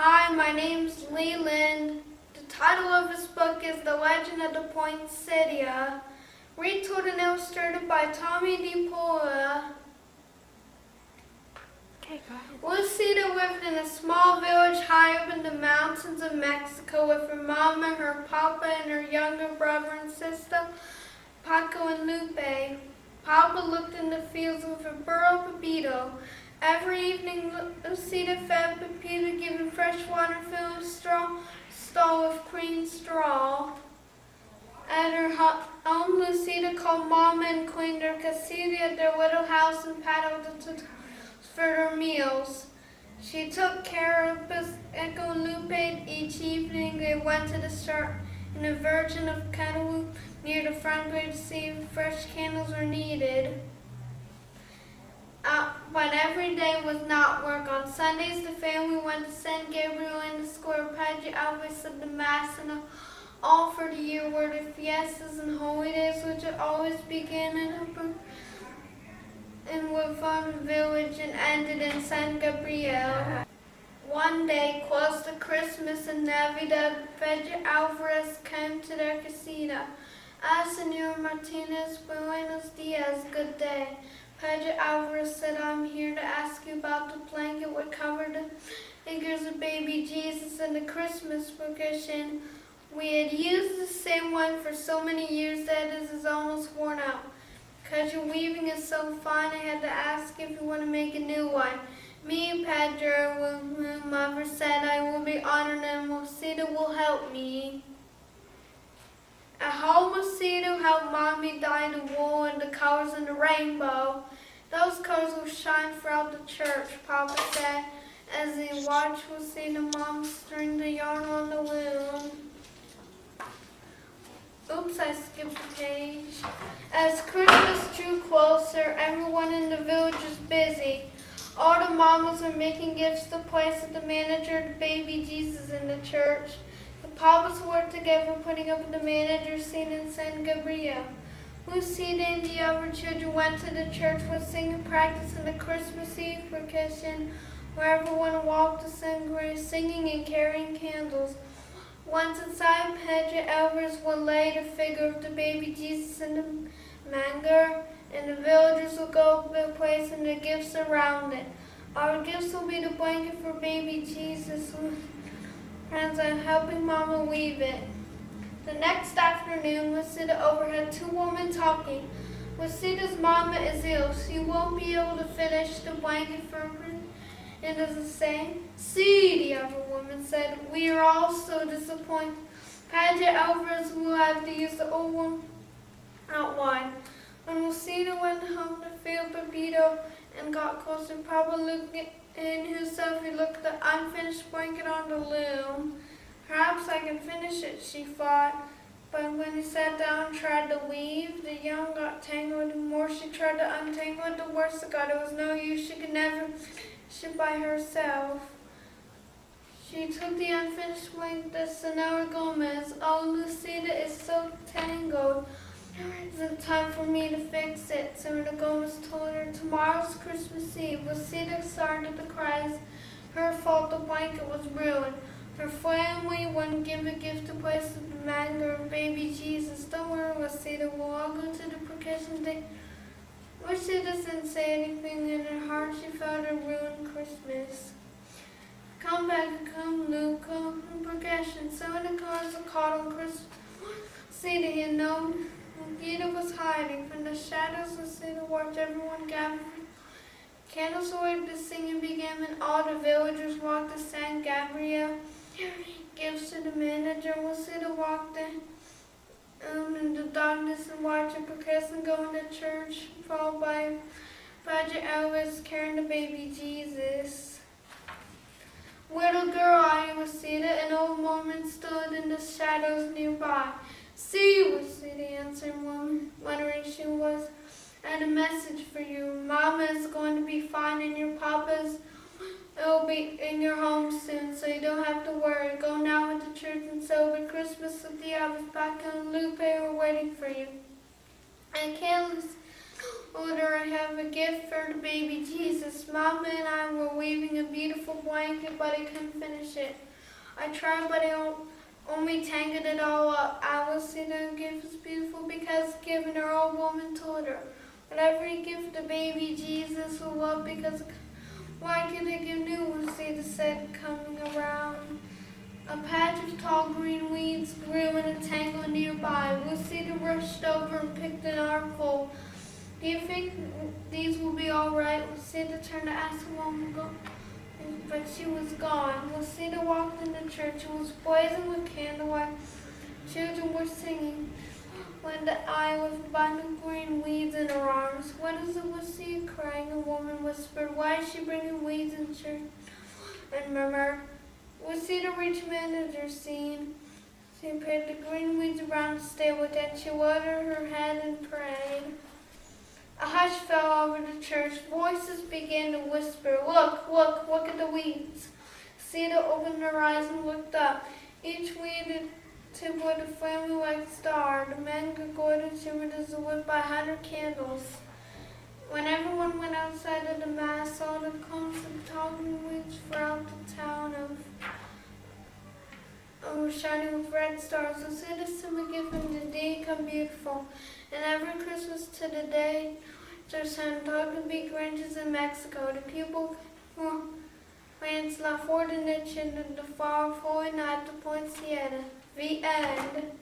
Hi, my name's Leland. The title of this book is The Legend of the Poinsettia, retold and illustrated by Tommy DePaula. Okay, go ahead. Lucita lived in a small village high up in the mountains of Mexico with her mama, her papa, and her younger brother and sister, Paco and Lupe. Papa looked in the fields with a burro Pepito. Every evening, Lucita fed Pepito, giving fresh water filled with stall with cream straw. At her home, Lucita called Mama and cleaned her casita at their little house and paddled for their meals. She took care of Paco and Lupe. Each evening, they went to the store in the Virgin of Guadalupe near the front door to see if fresh candles were needed. But every day was not work. On Sundays, the family went to San Gabriel in the square. Padre Alves said the Mass and all for the year were the fiestas and holy days, which had always began in Wifan village and ended in San Gabriel. One day, close to Christmas and Navidad, Padre Alvarez came to their casita. Senor Martinez, buenos dias, good day. Padre Alvarez said, I'm here to ask you about the blanket what covered the figures of baby Jesus and the Christmas vacation. We had used the same one for so many years that it is almost worn out. Because your weaving is so fine, I had to ask if you want to make a new one. Me, Padre, Mother said, I will be honored and Lucita will help me. At home, Lucita helped Mommy dye the wool and the colors in the rainbow. Those colors will shine throughout the church, Papa said, as he watched Lucita Mom string the yarn on the loom. Oops, I skipped a page. As Christmas drew closer, everyone in the village was busy. All the mamas were making gifts to place at the manager of the baby Jesus in the church. The papas worked together putting up the manager's scene in San Gabriel. Lucita and the other children went to the church for singing practice in the Christmas Eve procession, where everyone walked to San Gabriel singing and carrying candles. Once inside, Padre Alvarez would lay the figure of the baby Jesus in the manger, and the villagers would go placing their gifts around it. Our gifts will be the blanket for baby Jesus. Friends, I'm helping Mama weave it. The next afternoon, Lucita overheard two women talking. Lucita's mama is ill. She won't be able to finish the blanket for her. It doesn't say. See, the other woman said, we are all so disappointed. Padre Alvarez will have to use the old one outline. When Lucita went home to feel Pepito and got closer, Papa looked in himself. He looked at the unfinished blanket on the loom. Perhaps I can finish it, she thought. But when he sat down and tried to weave, the yarn got tangled. The more she tried to untangle it, the worse it got. It was no use. She could never finish it by herself. She took the unfinished blanket to Senora Gomez. Oh, Lucita is so tangled. There isn't time for me to fix it. Senora Gomez told her. Tomorrow's Christmas Eve. Lucita started to cry. It's her fault the blanket was ruined. Her family wouldn't give a gift to place the manger of baby Jesus. Don't worry, Lucita. We'll all go to the procession day. Lucita didn't say anything. In her heart, she felt a ruined Christmas. Come back, come, Luke, come from procession. Some of the cars were caught on Christmas. Lucita had known Lucita was hiding. From the shadows, Lucita watched everyone gather. Candles were lit, the singing began, and all the villagers walked to San Gabriel. Gifts to the manager. Lucita walked in the darkness and watched the procession go into church, followed by Padre Alvarez carrying the baby Jesus. Little girl, I Lucita, an old woman stood in the shadows nearby. See, Lucita answered, wondering she was. I had a message for you. Mama is going to be fine and your papa's will be in your home soon, so you don't have to worry. Go now into church and celebrate Christmas with the others. Paco and Lupe are waiting for you. I can't Older, I have a gift for the baby Jesus. Mama and I were weaving a beautiful blanket, but I couldn't finish it. I tried, but I only tangled it all up. I will see the gift is beautiful because given her old woman told her. Whatever you give the baby Jesus will love because why can I give new ones? Santa said, coming around. A patch of tall green weeds grew in a tangle nearby. Lucita rushed over and picked an armful. Do you think these will be all right? Lucita turned to ask the woman, but she was gone. Lucita walked into church. It was blazing with candlelight. Children were singing. Linda I was binding green weeds in her arms. What is it, Lucita crying? A woman whispered. Why is she bringing weeds in church? And murmured. Lucita reached manager's scene. She put the green weeds around the stable. Then she lowered her head and prayed. A hush fell over the church. Voices began to whisper. Look at the weeds. Lucita opened her eyes and looked up. Each weed tipped with a flaming like star. The men gurgled and shimmered as if lit by 100 candles. When everyone went outside of the mass, all the clumps of tall green weeds throughout the town were shining with red stars. Lucita simply given the day come beautiful. And every Christmas to the day, there's some dog to be Grinches in Mexico. The people plants La Fortiniche and the far Holy Night to Point Siena. The end.